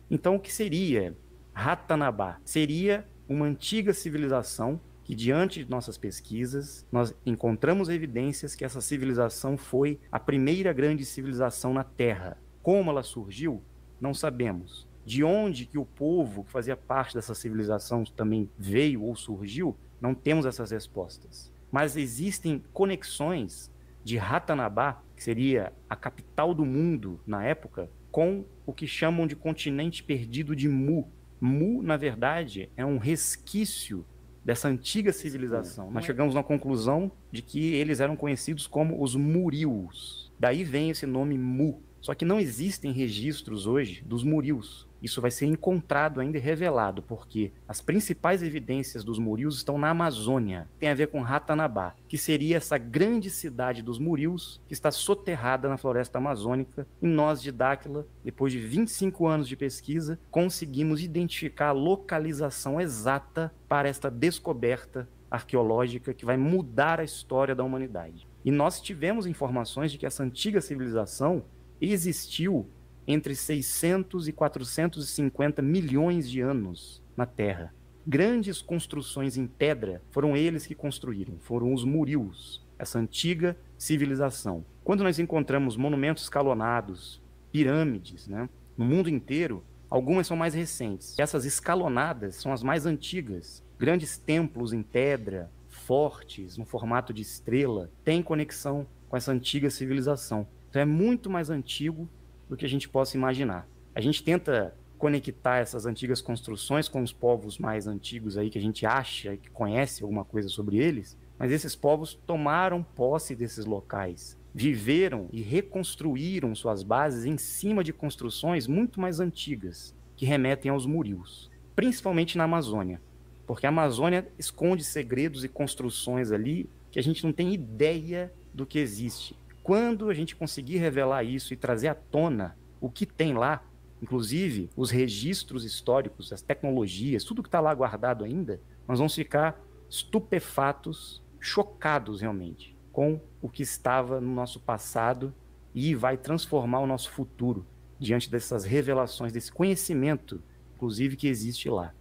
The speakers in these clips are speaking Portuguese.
Então, o que seria Ratanabá? Seria uma antiga civilização que, diante de nossas pesquisas, nós encontramos evidências que essa civilização foi a primeira grande civilização na Terra. Como ela surgiu, não sabemos. De onde que o povo que fazia parte dessa civilização também veio ou surgiu, não temos essas respostas. Mas existem conexões de Ratanabá, que seria a capital do mundo na época, com o que chamam de continente perdido de Mu. Mu, na verdade, é um resquício dessa antiga civilização. Nós chegamos na conclusão de que eles eram conhecidos como os Murius. Daí vem esse nome Mu. Só que não existem registros hoje dos Murius. Isso vai ser encontrado ainda e revelado, porque as principais evidências dos Murius estão na Amazônia. Tem a ver com Ratanabá, que seria essa grande cidade dos Murius, que está soterrada na floresta amazônica. E nós, de Dáquila, depois de 25 anos de pesquisa, conseguimos identificar a localização exata para esta descoberta arqueológica que vai mudar a história da humanidade. E nós tivemos informações de que essa antiga civilização existiu entre 600 e 450 milhões de anos na Terra. Grandes construções em pedra foram eles que construíram, foram os Murius, essa antiga civilização. Quando nós encontramos monumentos escalonados, pirâmides, né, no mundo inteiro, algumas são mais recentes. Essas escalonadas são as mais antigas. Grandes templos em pedra, fortes, no formato de estrela, têm conexão com essa antiga civilização. Então é muito mais antigo do que a gente possa imaginar. A gente tenta conectar essas antigas construções com os povos mais antigos aí que a gente acha e que conhece alguma coisa sobre eles, mas esses povos tomaram posse desses locais, viveram e reconstruíram suas bases em cima de construções muito mais antigas, que remetem aos Murius, principalmente na Amazônia, porque a Amazônia esconde segredos e construções ali que a gente não tem ideia do que existe. Quando a gente conseguir revelar isso e trazer à tona o que tem lá, inclusive os registros históricos, as tecnologias, tudo que está lá guardado ainda, nós vamos ficar estupefatos, chocados realmente com o que estava no nosso passado e vai transformar o nosso futuro diante dessas revelações, desse conhecimento, inclusive, que existe lá.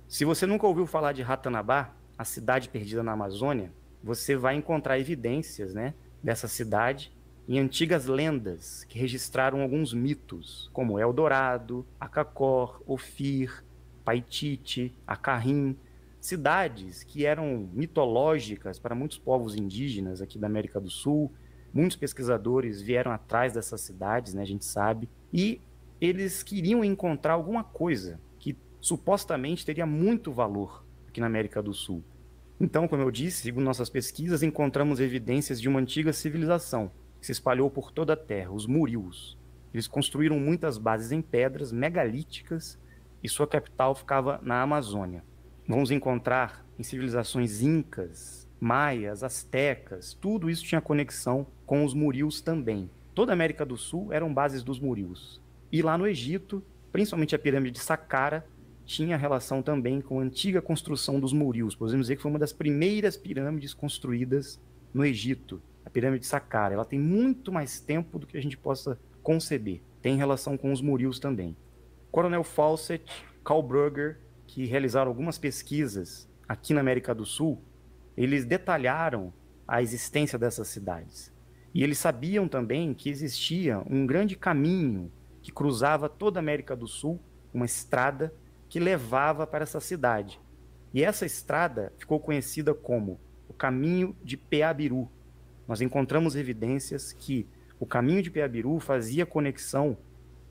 Se você nunca ouviu falar de Ratanabá, a cidade perdida na Amazônia, você vai encontrar evidências, né, dessa cidade em antigas lendas que registraram alguns mitos, como Eldorado, Acacor, Ofir, Paitite, Acarrim, cidades que eram mitológicas para muitos povos indígenas aqui da América do Sul. Muitos pesquisadores vieram atrás dessas cidades, né, a gente sabe, e eles queriam encontrar alguma coisa que supostamente teria muito valor aqui na América do Sul. Então, como eu disse, segundo nossas pesquisas, encontramos evidências de uma antiga civilização que se espalhou por toda a Terra, os Murius. Eles construíram muitas bases em pedras megalíticas e sua capital ficava na Amazônia. Vamos encontrar em civilizações incas, maias, astecas, tudo isso tinha conexão com os Murius também. Toda a América do Sul eram bases dos Murius. E lá no Egito, principalmente a pirâmide de Saqqara, tinha relação também com a antiga construção dos Murius. Podemos dizer que foi uma das primeiras pirâmides construídas no Egito. A pirâmide de Saqqara, ela tem muito mais tempo do que a gente possa conceber. Tem relação com os Murius também. Coronel Fawcett, Carl Brugger, que realizaram algumas pesquisas aqui na América do Sul, eles detalharam a existência dessas cidades. E eles sabiam também que existia um grande caminho que cruzava toda a América do Sul, uma estrada que levava para essa cidade. E essa estrada ficou conhecida como o Caminho de Peabiru. Nós encontramos evidências que o Caminho de Peabiru fazia conexão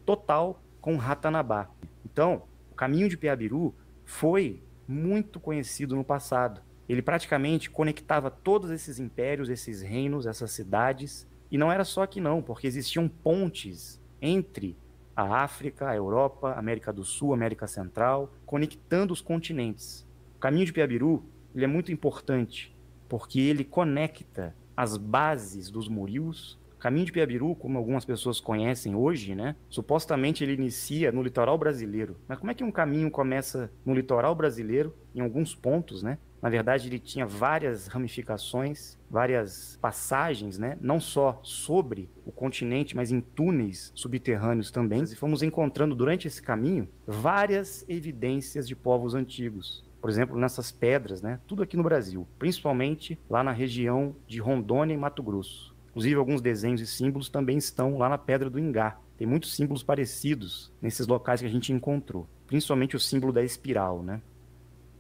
total com Ratanabá. Então, o Caminho de Peabiru foi muito conhecido no passado. Ele praticamente conectava todos esses impérios, esses reinos, essas cidades. E não era só aqui não, porque existiam pontes entre a África, a Europa, a América do Sul, a América Central, conectando os continentes. O Caminho de Peabiru, ele é muito importante, porque ele conecta as bases dos Murius O caminho de Piabiru, como algumas pessoas conhecem hoje, né? Supostamente ele inicia no litoral brasileiro. Mas como é que um caminho começa no litoral brasileiro, em alguns pontos, né? Na verdade, ele tinha várias ramificações, várias passagens, né? Não só sobre o continente, mas em túneis subterrâneos também. E fomos encontrando durante esse caminho várias evidências de povos antigos. Por exemplo, nessas pedras, né? Tudo aqui no Brasil, principalmente lá na região de Rondônia e Mato Grosso. Inclusive, alguns desenhos e símbolos também estão lá na Pedra do Ingá. Tem muitos símbolos parecidos nesses locais que a gente encontrou, principalmente o símbolo da espiral, né?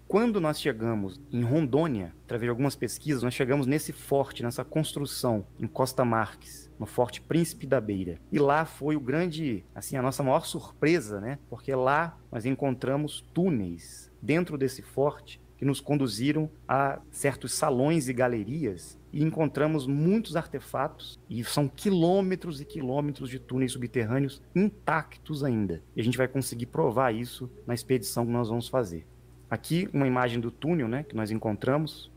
Quando nós chegamos em Rondônia, através de algumas pesquisas, nós chegamos nesse forte, nessa construção, em Costa Marques, no Forte Príncipe da Beira. E lá foi o grande, assim, a nossa maior surpresa, né? Porque lá nós encontramos túneis dentro desse forte que nos conduziram a certos salões e galerias e encontramos muitos artefatos e são quilômetros e quilômetros de túneis subterrâneos intactos ainda. E a gente vai conseguir provar isso na expedição que nós vamos fazer. Aqui uma imagem do túnel, né, que nós encontramos.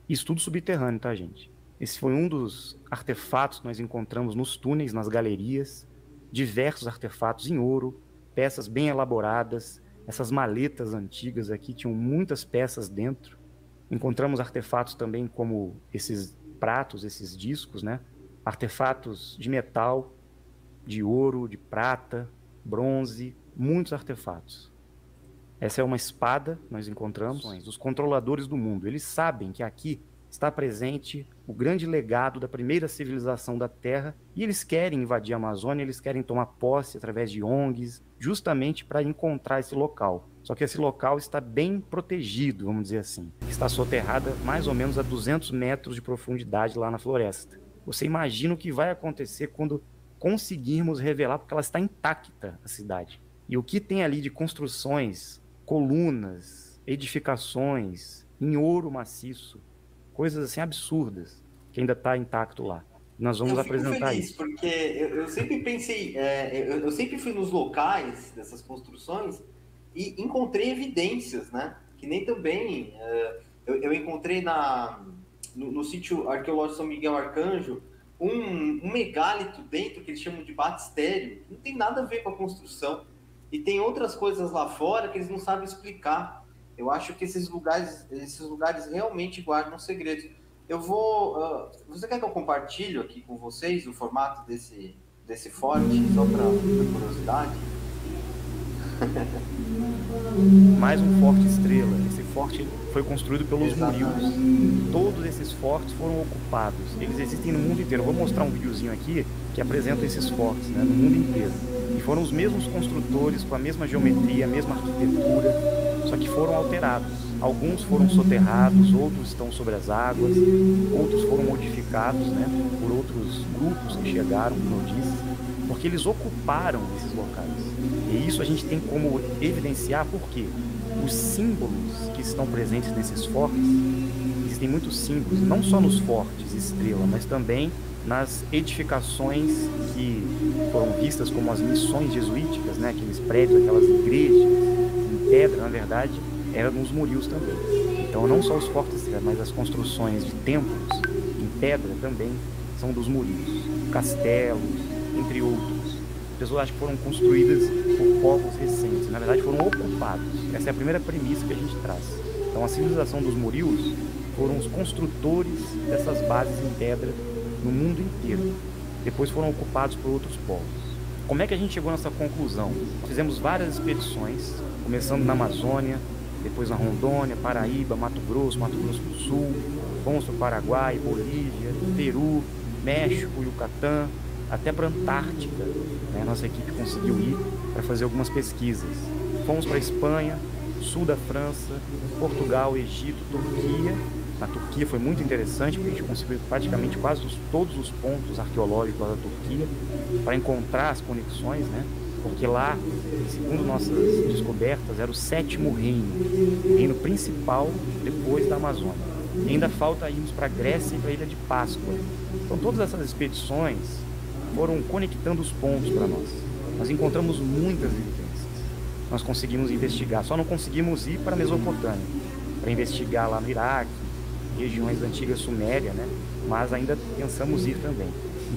Isso tudo subterrâneo, tá, gente? Esse foi um dos artefatos que nós encontramos nos túneis, nas galerias. Diversos artefatos em ouro, peças bem elaboradas. Essas maletas antigas aqui tinham muitas peças dentro. Encontramos artefatos também como esses pratos, esses discos, né? Artefatos de metal, de ouro, de prata, bronze, muitos artefatos. Essa é uma espada que nós encontramos. Os controladores do mundo, eles sabem que aqui está presente o grande legado da primeira civilização da Terra e eles querem invadir a Amazônia, eles querem tomar posse através de ONGs, justamente para encontrar esse local. Só que esse local está bem protegido, vamos dizer assim. Está soterrada mais ou menos a 200 metros de profundidade lá na floresta. Você imagina o que vai acontecer quando conseguirmos revelar, porque ela está intacta, a cidade. E o que tem ali de construções, colunas, edificações em ouro maciço, coisas assim absurdas, que ainda está intacto lá. Nós vamos apresentar isso. Porque eu sempre pensei, eu sempre fui nos locais dessas construções e encontrei evidências, né? Que nem também eu encontrei no sítio arqueológico São Miguel Arcanjo um megálito dentro que eles chamam de batistério, não tem nada a ver com a construção. E tem outras coisas lá fora que eles não sabem explicar. Eu acho que esses lugares realmente guardam segredos. Eu vou... você quer que eu compartilhe aqui com vocês o formato desse forte, só para curiosidade? Mais um forte estrela. Esse forte foi construído pelos Murios. Todos esses fortes foram ocupados. Eles existem no mundo inteiro. Eu vou mostrar um videozinho aqui que apresenta esses fortes, né, no mundo inteiro. E foram os mesmos construtores, com a mesma geometria, a mesma arquitetura, só que foram alterados. Alguns foram soterrados, outros estão sobre as águas, outros foram modificados, né, por outros grupos que chegaram, como eu disse, porque eles ocuparam esses locais. E isso a gente tem como evidenciar porque os símbolos que estão presentes nesses fortes, existem muitos símbolos, não só nos fortes estrela, mas também nas edificações que foram vistas como as missões jesuíticas, né? Aqueles prédios, aquelas igrejas em pedra, na verdade, eram nos Murios também. Então, não só os fortes, mas as construções de templos em pedra também são dos Murios. Castelos, entre outros. As pessoas acham que foram construídas por povos recentes. Na verdade, foram ocupados. Essa é a primeira premissa que a gente traz. Então, a civilização dos Murios foram os construtores dessas bases em pedra no mundo inteiro. Depois foram ocupados por outros povos. Como é que a gente chegou nessa conclusão? Fizemos várias expedições, começando na Amazônia, depois na Rondônia, Paraíba, Mato Grosso do Sul, fomos para o Paraguai, Bolívia, Peru, México, Yucatán, até para a Antártica. Né? Nossa equipe conseguiu ir para fazer algumas pesquisas. Fomos para a Espanha, sul da França, Portugal, Egito, Turquia. Na Turquia foi muito interessante, porque a gente conseguiu praticamente quase todos os pontos arqueológicos da Turquia para encontrar as conexões, né? Porque lá, segundo nossas descobertas, era o 7º reino, o reino principal depois da Amazônia. E ainda falta irmos para a Grécia e para a Ilha de Páscoa. Então todas essas expedições foram conectando os pontos para nós. Nós encontramos muitas evidências. Nós conseguimos investigar, só não conseguimos ir para a Mesopotâmia, para investigar lá no Iraque, regiões da antiga Suméria, né? Mas ainda pensamos ir também.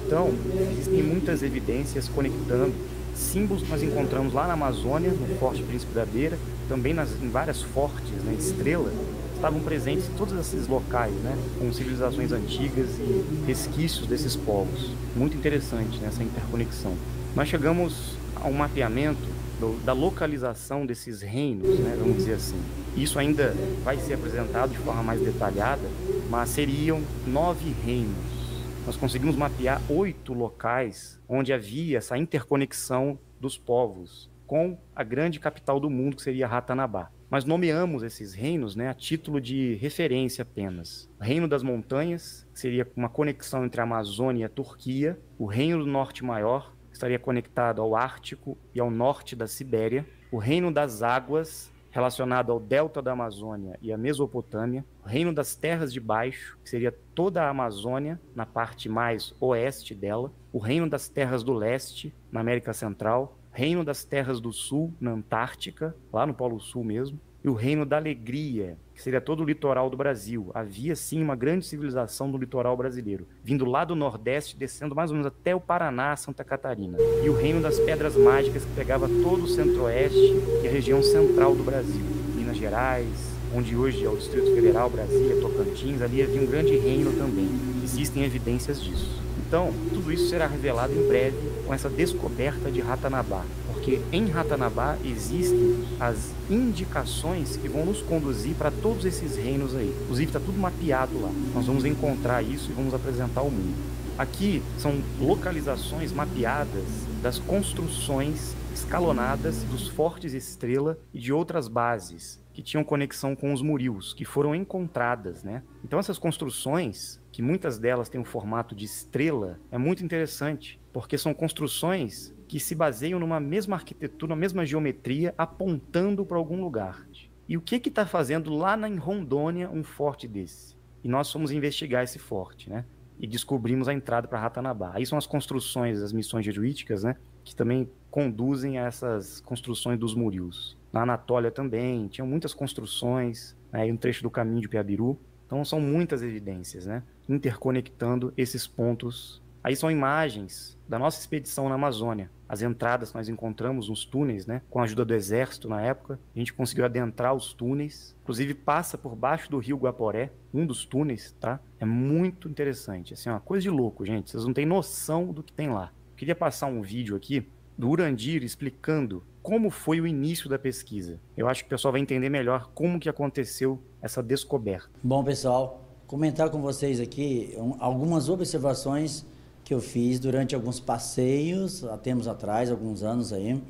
Então, existem muitas evidências conectando símbolos que nós encontramos lá na Amazônia, no Forte Príncipe da Beira, também em várias fortes, né, estrela, estavam presentes em todos esses locais, né, com civilizações antigas e resquícios desses povos. Muito interessante, né, essa interconexão. Nós chegamos a um mapeamento da localização desses reinos, né, vamos dizer assim. Isso ainda vai ser apresentado de forma mais detalhada, mas seriam 9 reinos. Nós conseguimos mapear 8 locais onde havia essa interconexão dos povos com a grande capital do mundo, que seria Ratanabá. Mas nomeamos esses reinos, né, a título de referência apenas. O Reino das Montanhas, que seria uma conexão entre a Amazônia e a Turquia. O Reino do Norte Maior, que estaria conectado ao Ártico e ao norte da Sibéria. O Reino das Águas, relacionado ao delta da Amazônia e à Mesopotâmia. O Reino das Terras de Baixo, que seria toda a Amazônia, na parte mais oeste dela. O Reino das Terras do Leste, na América Central. Reino das Terras do Sul, na Antártica, lá no Polo Sul mesmo, e o Reino da Alegria, que seria todo o litoral do Brasil. Havia, sim, uma grande civilização no litoral brasileiro, vindo lá do Nordeste, descendo mais ou menos até o Paraná, Santa Catarina. E o Reino das Pedras Mágicas, que pegava todo o Centro-Oeste e a região central do Brasil. Minas Gerais, onde hoje é o Distrito Federal, Brasília, Tocantins, ali havia um grande reino também. Existem evidências disso. Então, tudo isso será revelado em breve com essa descoberta de Ratanabá, porque em Ratanabá existem as indicações que vão nos conduzir para todos esses reinos aí. Inclusive, está tudo mapeado lá. Nós vamos encontrar isso e vamos apresentar ao mundo. Aqui são localizações mapeadas das construções escalonadas dos fortes Estrela e de outras bases que tinham conexão com os Murios, que foram encontradas, né? Então essas construções, que muitas delas têm o formato de estrela, é muito interessante, porque são construções que se baseiam numa mesma arquitetura, numa mesma geometria, apontando para algum lugar. E o que está fazendo lá em Rondônia um forte desse? E nós fomos investigar esse forte, né? E descobrimos a entrada para Ratanabá. Aí são as construções, as missões jesuíticas, né? Que também conduzem a essas construções dos Murios. Na Anatólia também, tinham muitas construções, né, um trecho do caminho de Piabiru. Então são muitas evidências, né, interconectando esses pontos. Aí são imagens da nossa expedição na Amazônia. As entradas que nós encontramos nos túneis, né, com a ajuda do exército na época. A gente conseguiu adentrar os túneis. Inclusive passa por baixo do rio Guaporé, um dos túneis, tá? É muito interessante. Assim, uma coisa de louco, gente. Vocês não têm noção do que tem lá. Eu queria passar um vídeo aqui do Urandir explicando como foi o início da pesquisa. Eu acho que o pessoal vai entender melhor como que aconteceu essa descoberta. Bom, pessoal, comentar com vocês aqui algumas observações que eu fiz durante alguns passeios, há tempos atrás, alguns anos aí,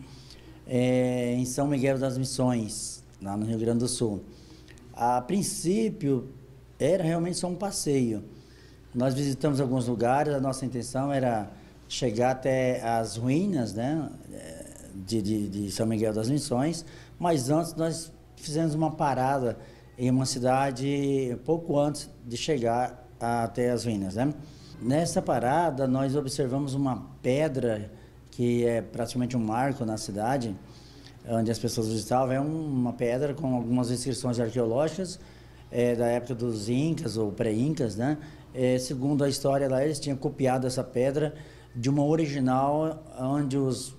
em São Miguel das Missões, lá no Rio Grande do Sul. A princípio, era realmente só um passeio. Nós visitamos alguns lugares, a nossa intenção era chegar até as ruínas, né, de São Miguel das Missões, mas antes nós fizemos uma parada em uma cidade pouco antes de chegar até as ruínas, né? Nessa parada nós observamos uma pedra que é praticamente um marco na cidade, onde as pessoas visitavam. É uma pedra com algumas inscrições arqueológicas da época dos Incas ou pré-Incas, né? Segundo a história lá, eles tinham copiado essa pedra de uma original onde os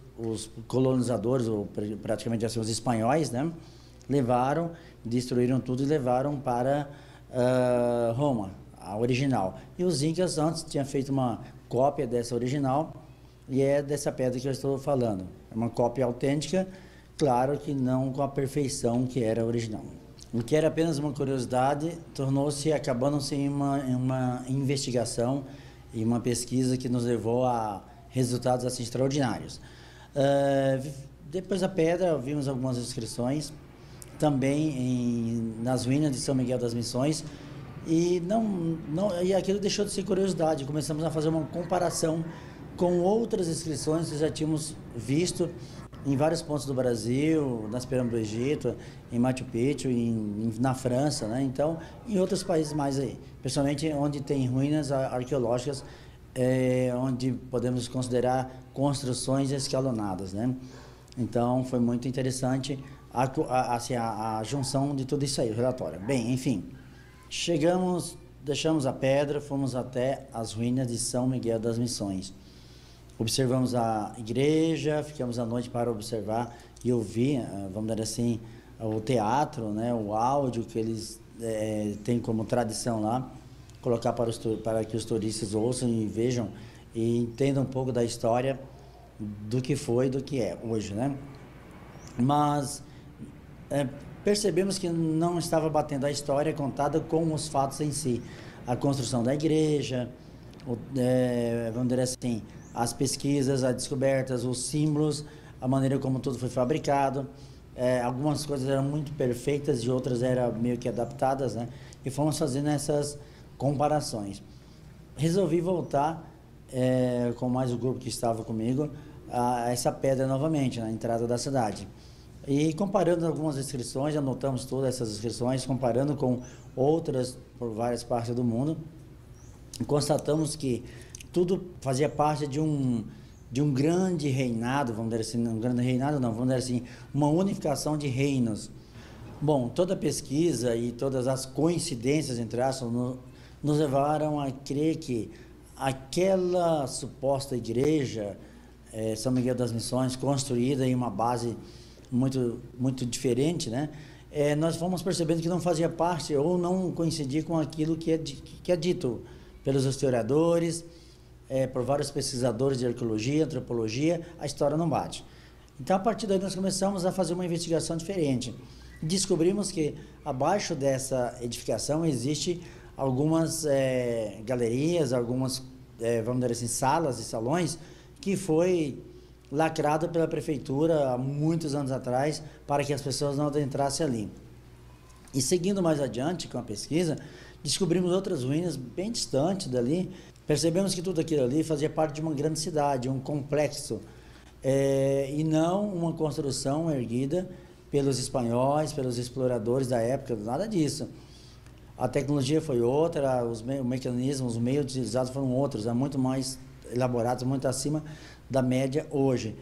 colonizadores, ou praticamente assim, os espanhóis, né, levaram, destruíram tudo e levaram para Roma, a original. E os Incas antes tinham feito uma cópia dessa original, e é dessa pedra que eu estou falando. É uma cópia autêntica, claro que não com a perfeição que era a original. O que era apenas uma curiosidade acabando-se em uma investigação e uma pesquisa que nos levou a resultados assim extraordinários. Depois da pedra, vimos algumas inscrições, também nas ruínas de São Miguel das Missões, e aquilo deixou de ser curiosidade. Começamos a fazer uma comparação com outras inscrições que já tínhamos visto em vários pontos do Brasil, nas pirâmides do Egito, em Machu Picchu, na França, né? Então, em outros países mais aí, principalmente onde tem ruínas arqueológicas, onde podemos considerar construções escalonadas, né? Então, foi muito interessante a junção de tudo isso aí, o relatório. Bem, enfim, chegamos deixamos a pedra, fomos até as ruínas de São Miguel das Missões. Observamos a igreja, ficamos à noite para observar e ouvir, vamos dizer assim, o teatro, né, o áudio que eles têm como tradição lá, colocar para que os turistas ouçam e vejam e entendam um pouco da história do que foi e do que é hoje, né? Mas percebemos que não estava batendo a história contada com os fatos em si. A construção da igreja, vamos dizer assim, as pesquisas, as descobertas, os símbolos, a maneira como tudo foi fabricado. Algumas coisas eram muito perfeitas e outras eram meio que adaptadas, né? E fomos fazendo essas comparações. Resolvi voltar, com mais o grupo que estava comigo, a essa pedra novamente, na entrada da cidade. E comparando algumas inscrições, anotamos todas essas inscrições, comparando com outras por várias partes do mundo, constatamos que tudo fazia parte de um grande reinado, vamos dizer assim, um grande reinado não, vamos dizer assim, uma unificação de reinos. Bom, toda a pesquisa e todas as coincidências, entre aspas, nos levaram a crer que aquela suposta igreja, São Miguel das Missões, construída em uma base muito, muito diferente, né? Nós fomos percebendo que não fazia parte ou não coincidia com aquilo que é dito pelos historiadores, por vários pesquisadores de arqueologia, antropologia, a história não bate. Então, a partir daí, nós começamos a fazer uma investigação diferente. Descobrimos que abaixo dessa edificação existe algumas galerias, algumas, vamos dizer assim, salas e salões que foi lacrado pela prefeitura há muitos anos atrás para que as pessoas não adentrassem ali. E seguindo mais adiante com a pesquisa, descobrimos outras ruínas bem distantes dali. Percebemos que tudo aquilo ali fazia parte de uma grande cidade, um complexo, e não uma construção erguida pelos espanhóis, pelos exploradores da época, nada disso. A tecnologia foi outra, os mecanismos, os meios utilizados foram outros, muito mais elaborados, muito acima da média hoje.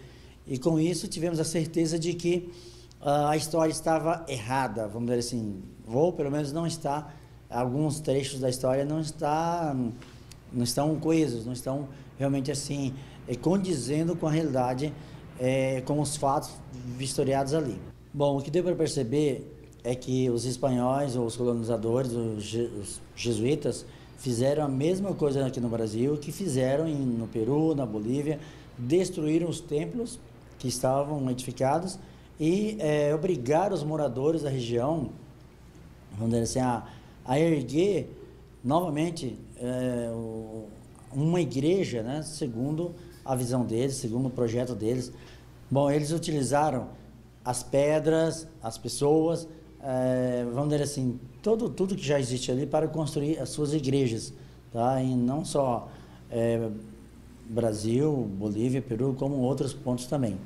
E com isso tivemos a certeza de que a história estava errada, vamos dizer assim, ou pelo menos não está, alguns trechos da história não estão coesos, não estão realmente assim, condizendo com a realidade, com os fatos vistoriados ali. Bom, o que deu para perceber é que os espanhóis, os colonizadores, os jesuítas, fizeram a mesma coisa aqui no Brasil que fizeram no Peru, na Bolívia, destruíram os templos que estavam edificados e obrigaram os moradores da região, vamos dizer assim, a erguer novamente uma igreja, né, segundo a visão deles, segundo o projeto deles. Bom, eles utilizaram as pedras, as pessoas, vamos dizer assim, tudo que já existe ali para construir as suas igrejas, tá? E não só Brasil, Bolívia, Peru, como outros pontos também.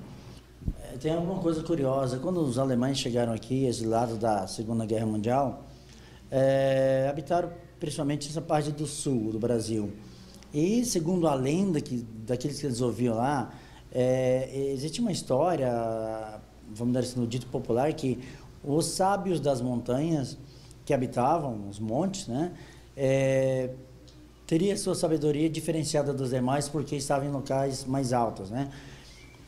Tem alguma coisa curiosa, quando os alemães chegaram aqui, exilados da Segunda Guerra Mundial, habitaram principalmente essa parte do sul do Brasil. E segundo a lenda daqueles que eles ouviam lá, existe uma história, vamos dizer assim, no dito popular, que os sábios das montanhas que habitavam os montes, né, teria sua sabedoria diferenciada dos demais porque estavam em locais mais altos, né?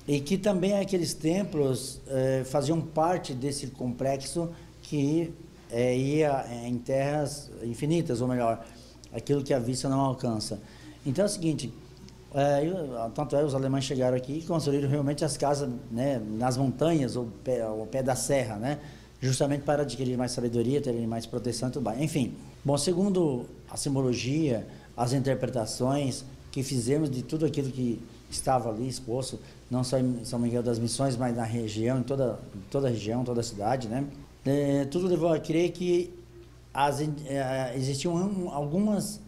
E que também aqueles templos faziam parte desse complexo que ia em terras infinitas, ou melhor, aquilo que a vista não alcança. Então é o seguinte, tanto os alemães chegaram aqui e construíram realmente as casas, né, nas montanhas, ao pé da serra, né, justamente para adquirir mais sabedoria, terem mais proteção e tudo mais. Enfim, bom, segundo a simbologia, as interpretações que fizemos de tudo aquilo que estava ali exposto, não só em São Miguel das Missões, mas na região, em toda a região, toda a cidade, né? Tudo levou a crer que existiam algumas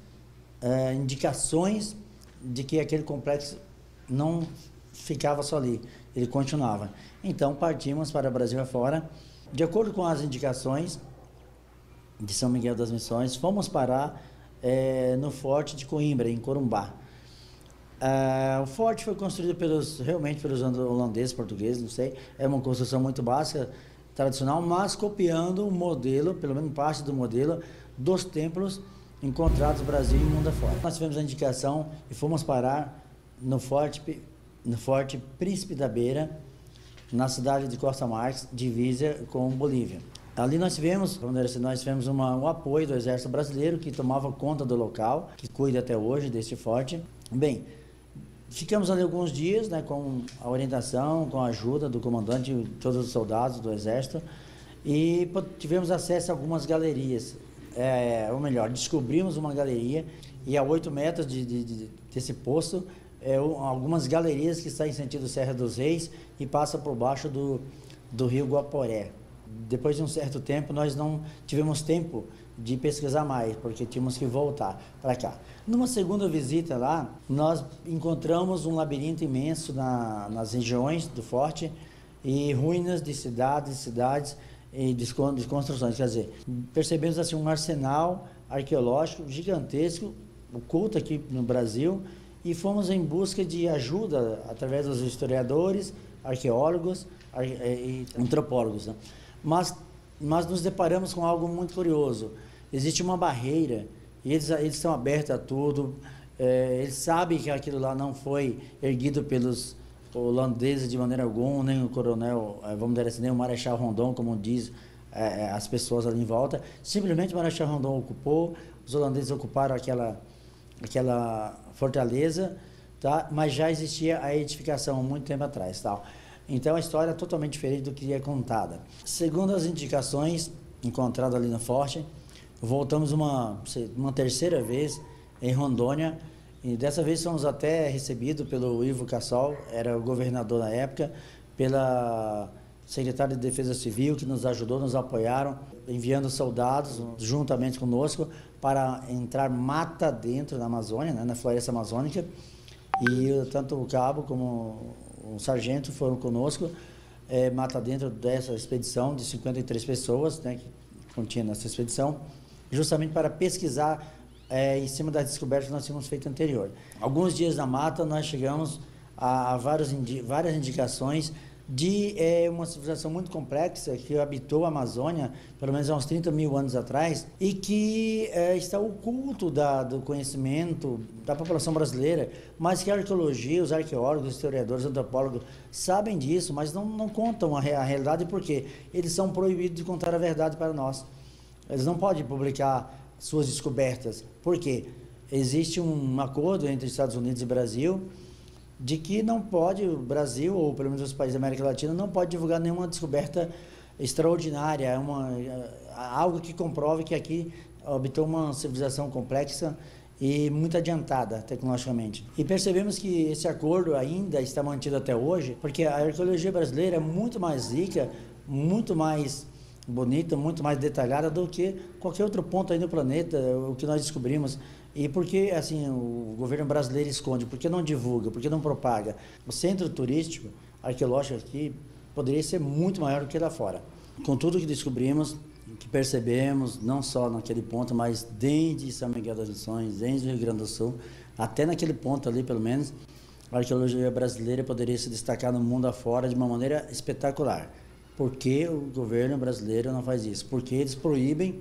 indicações de que aquele complexo não ficava só ali, ele continuava. Então partimos para o Brasil afora. De acordo com as indicações de São Miguel das Missões, fomos parar no Forte de Coimbra, em Corumbá. O forte foi construído realmente pelos holandeses, portugueses, não sei. É uma construção muito básica, tradicional, mas copiando o modelo, pelo menos parte do modelo, dos templos encontrados no Brasil e mundo afora. Nós tivemos a indicação e fomos parar no Forte Príncipe da Beira, na cidade de Costa Marques, divisa com Bolívia. Ali nós tivemos um apoio do Exército Brasileiro, que tomava conta do local, que cuida até hoje deste forte. Bem, ficamos ali alguns dias, né, com a orientação, com a ajuda do comandante e todos os soldados do Exército, e tivemos acesso a algumas galerias. Ou melhor, descobrimos uma galeria, e a 8 metros desse poço, algumas galerias que saem em sentido Serra dos Reis e passam por baixo do rio Guaporé. Depois de um certo tempo, nós não tivemos tempo de pesquisar mais, porque tínhamos que voltar para cá. Numa segunda visita lá, nós encontramos um labirinto imenso nas regiões do forte e ruínas de cidades e de construções. Quer dizer, percebemos assim um arsenal arqueológico gigantesco, oculto aqui no Brasil, e fomos em busca de ajuda através dos historiadores, arqueólogos e antropólogos, né? Mas nos deparamos com algo muito curioso. Existe uma barreira, e eles estão abertos a tudo, eles sabem que aquilo lá não foi erguido pelos holandeses de maneira alguma, nem o coronel, vamos dizer assim, nem o Marechal Rondon, como diz as pessoas ali em volta. Simplesmente o Marechal Rondon ocupou, os holandeses ocuparam aquela fortaleza, tá? Mas já existia a edificação há muito tempo atrás, tal. Então a história é totalmente diferente do que é contada. Segundo as indicações encontradas ali no forte, voltamos uma terceira vez em Rondônia, e dessa vez fomos até recebidos pelo Ivo Cassol, era o governador na época, pela secretária de Defesa Civil, que nos ajudou, nos apoiaram, enviando soldados juntamente conosco para entrar mata dentro da Amazônia, né, na floresta amazônica, e tanto o cabo como o sargento foram conosco, mata dentro dessa expedição de 53 pessoas, né, que continha nessa expedição, justamente para pesquisar em cima das descobertas que nós tínhamos feito anterior. Alguns dias na mata nós chegamos a várias indicações de uma civilização muito complexa que habitou a Amazônia, pelo menos há uns 30 mil anos atrás, e que está oculto do conhecimento da população brasileira, mas que a arqueologia, os arqueólogos, os historiadores, os antropólogos sabem disso, mas não contam a realidade, porque eles são proibidos de contar a verdade para nós. Eles não podem publicar suas descobertas, porque existe um acordo entre Estados Unidos e Brasil de que não pode, o Brasil, ou pelo menos os países da América Latina, não pode divulgar nenhuma descoberta extraordinária, algo que comprove que aqui habitou uma civilização complexa e muito adiantada tecnologicamente. E percebemos que esse acordo ainda está mantido até hoje, porque a arqueologia brasileira é muito mais rica, muito mais bonita, muito mais detalhada do que qualquer outro ponto aí no planeta, o que nós descobrimos. E por que assim, o governo brasileiro esconde? Por que não divulga? Por que não propaga? O centro turístico arqueológico aqui poderia ser muito maior do que lá fora. Com tudo que descobrimos, que percebemos, não só naquele ponto, mas desde São Miguel das Missões, desde o Rio Grande do Sul, até naquele ponto ali, pelo menos, a arqueologia brasileira poderia se destacar no mundo afora de uma maneira espetacular. Por que o governo brasileiro não faz isso? Porque eles proíbem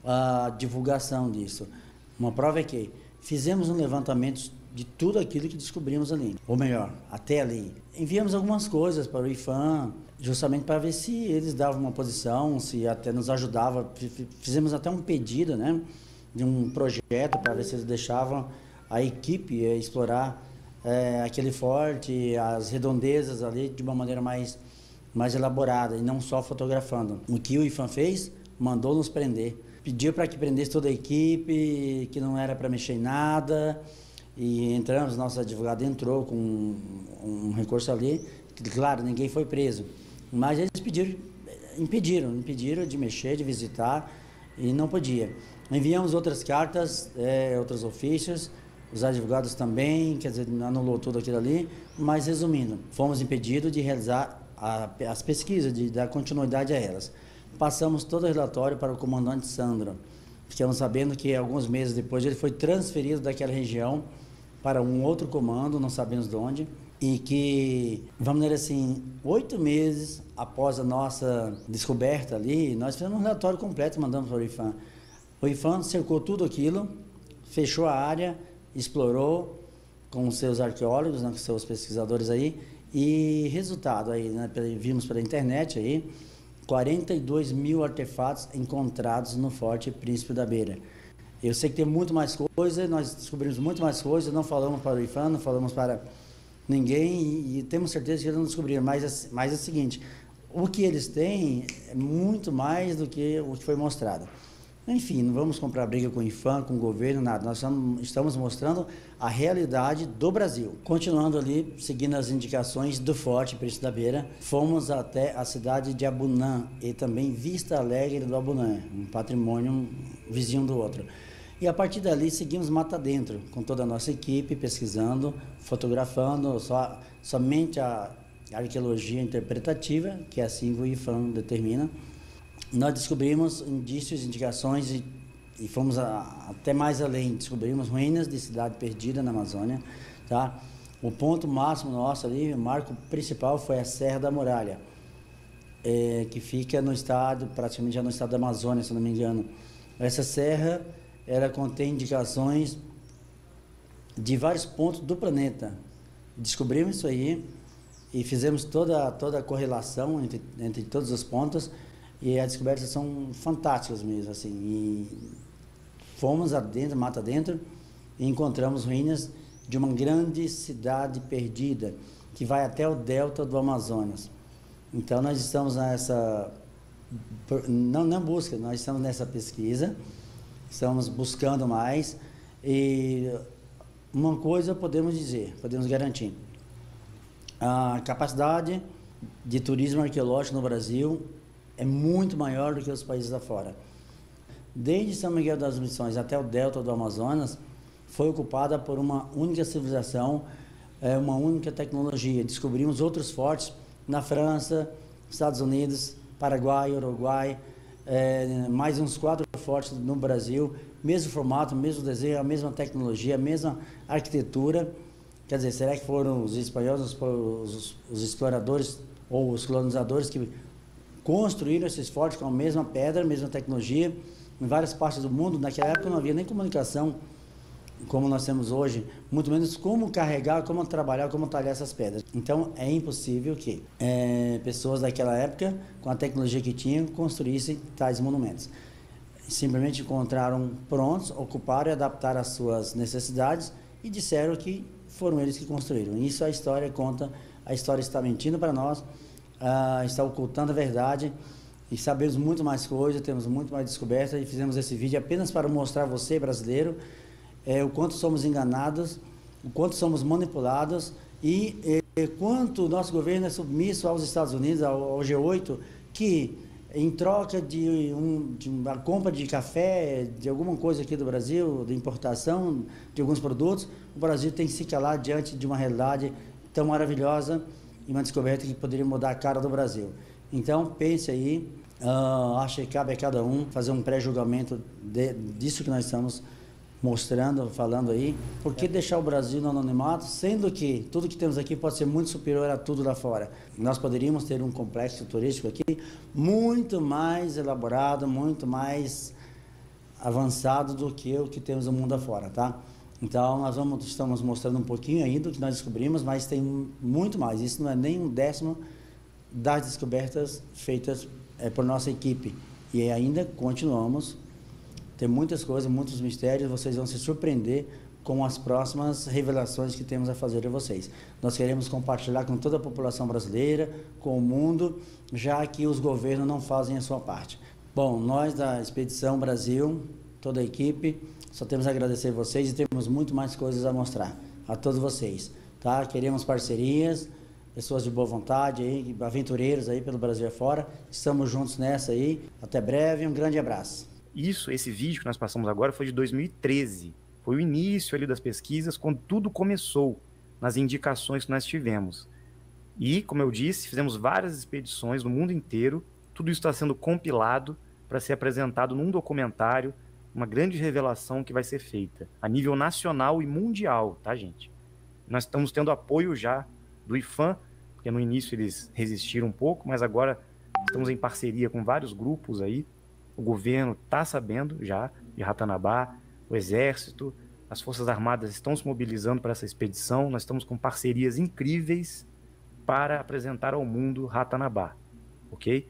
a divulgação disso. Uma prova é que fizemos um levantamento de tudo aquilo que descobrimos ali. Ou melhor, até ali. Enviamos algumas coisas para o IPHAN, justamente para ver se eles davam uma posição, se até nos ajudava. Fizemos até um pedido, né, de um projeto para ver se eles deixavam a equipe explorar aquele forte, as redondezas ali de uma maneira mais elaborada e não só fotografando. O que o IPHAN fez? Mandou nos prender. Pediu para que prendesse toda a equipe, que não era para mexer em nada, e entramos, nosso advogado entrou com um recurso ali, que, claro, ninguém foi preso, mas eles impediram de mexer, de visitar, e não podia. Enviamos outras cartas, outros ofícios, os advogados também, quer dizer, anulou tudo aquilo ali, mas resumindo, fomos impedidos de realizar as pesquisas, de dar continuidade a elas. Passamos todo o relatório para o comandante Sandro. Ficamos sabendo que alguns meses depois ele foi transferido daquela região para um outro comando, não sabemos de onde, e que, vamos dizer assim, 8 meses após a nossa descoberta ali, nós fizemos um relatório completo, mandamos para o IPHAN. O IPHAN cercou tudo aquilo, fechou a área, explorou com os seus arqueólogos, né, com seus pesquisadores aí, e resultado aí, né, vimos pela internet aí, 42 mil artefatos encontrados no Forte Príncipe da Beira. Eu sei que tem muito mais coisa, nós descobrimos muito mais coisa, não falamos para o IPHAN, não falamos para ninguém, e temos certeza que eles não descobriram, mas é o seguinte, o que eles têm é muito mais do que o que foi mostrado. Enfim, não vamos comprar briga com o IPHAN, com o governo, nada. Nós estamos mostrando a realidade do Brasil. Continuando ali, seguindo as indicações do Forte Príncipe da Beira, fomos até a cidade de Abunã e também Vista Alegre do Abunã, um patrimônio vizinho do outro. E a partir dali seguimos mata dentro, com toda a nossa equipe, pesquisando, fotografando, somente a arqueologia interpretativa, que é assim que o IPHAN determina. Nós descobrimos indícios, indicações e fomos até mais além. Descobrimos ruínas de cidade perdida na Amazônia, tá? O ponto máximo nosso ali, o marco principal foi a Serra da Muralha, que fica no estado, praticamente já no estado da Amazônia, se não me engano. Essa serra, ela contém indicações de vários pontos do planeta. Descobrimos isso aí e fizemos toda a correlação entre todos os pontos. E as descobertas são fantásticas mesmo, assim. E fomos adentro, mata dentro, e encontramos ruínas de uma grande cidade perdida, que vai até o delta do Amazonas. Então, nós estamos não busca, nós estamos nessa pesquisa, estamos buscando mais, e uma coisa podemos dizer, podemos garantir, a capacidade de turismo arqueológico no Brasil é muito maior do que os países afora. Desde São Miguel das Missões até o delta do Amazonas, foi ocupada por uma única civilização, uma única tecnologia. Descobrimos outros fortes na França, Estados Unidos, Paraguai, Uruguai, mais uns 4 fortes no Brasil, mesmo formato, mesmo desenho, a mesma tecnologia, a mesma arquitetura. Quer dizer, será que foram os espanhóis, os exploradores ou os colonizadores que construíram esses fortes com a mesma pedra, a mesma tecnologia, em várias partes do mundo? Naquela época não havia nem comunicação como nós temos hoje, muito menos como carregar, como trabalhar, como talhar essas pedras. Então é impossível que pessoas daquela época, com a tecnologia que tinham, construíssem tais monumentos. Simplesmente encontraram prontos, ocuparam e adaptaram às suas necessidades e disseram que foram eles que construíram. Isso a história conta, a história está mentindo para nós, está ocultando a verdade, e sabemos muito mais coisas, temos muito mais descobertas, e fizemos esse vídeo apenas para mostrar a você, brasileiro, o quanto somos enganados, o quanto somos manipulados e quanto o nosso governo é submisso aos Estados Unidos, ao G8, que em troca de uma compra de café, de alguma coisa aqui do Brasil, de importação de alguns produtos, o Brasil tem que se calar diante de uma realidade tão maravilhosa e uma descoberta que poderia mudar a cara do Brasil. Então, pense aí, acho que cabe a cada um fazer um pré-julgamento disso que nós estamos mostrando, falando aí. Por que deixar o Brasil no anonimato, sendo que tudo que temos aqui pode ser muito superior a tudo lá fora? Nós poderíamos ter um complexo turístico aqui muito mais elaborado, muito mais avançado do que o que temos no mundo afora, tá? Então, estamos mostrando um pouquinho ainda do que nós descobrimos, mas tem muito mais. Isso não é nem 1/10 das descobertas feitas por nossa equipe. E ainda continuamos. Tem muitas coisas, muitos mistérios, vocês vão se surpreender com as próximas revelações que temos a fazer a vocês. Nós queremos compartilhar com toda a população brasileira, com o mundo, já que os governos não fazem a sua parte. Bom, nós da Expedição Brasil, toda a equipe, só temos a agradecer a vocês e temos muito mais coisas a mostrar a todos vocês, tá? Queremos parcerias, pessoas de boa vontade, aí, aventureiros aí pelo Brasil afora. Estamos juntos nessa aí. Até breve, um grande abraço. Esse vídeo que nós passamos agora foi de 2013. Foi o início ali das pesquisas, quando tudo começou, nas indicações que nós tivemos. E, como eu disse, fizemos várias expedições no mundo inteiro. Tudo isso está sendo compilado para ser apresentado num documentário, uma grande revelação que vai ser feita a nível nacional e mundial, tá, gente? Nós estamos tendo apoio já do IPHAN, porque no início eles resistiram um pouco, mas agora estamos em parceria com vários grupos aí, O governo está sabendo já de Ratanabá, o Exército, as Forças Armadas estão se mobilizando para essa expedição. Nós estamos com parcerias incríveis para apresentar ao mundo Ratanabá, ok?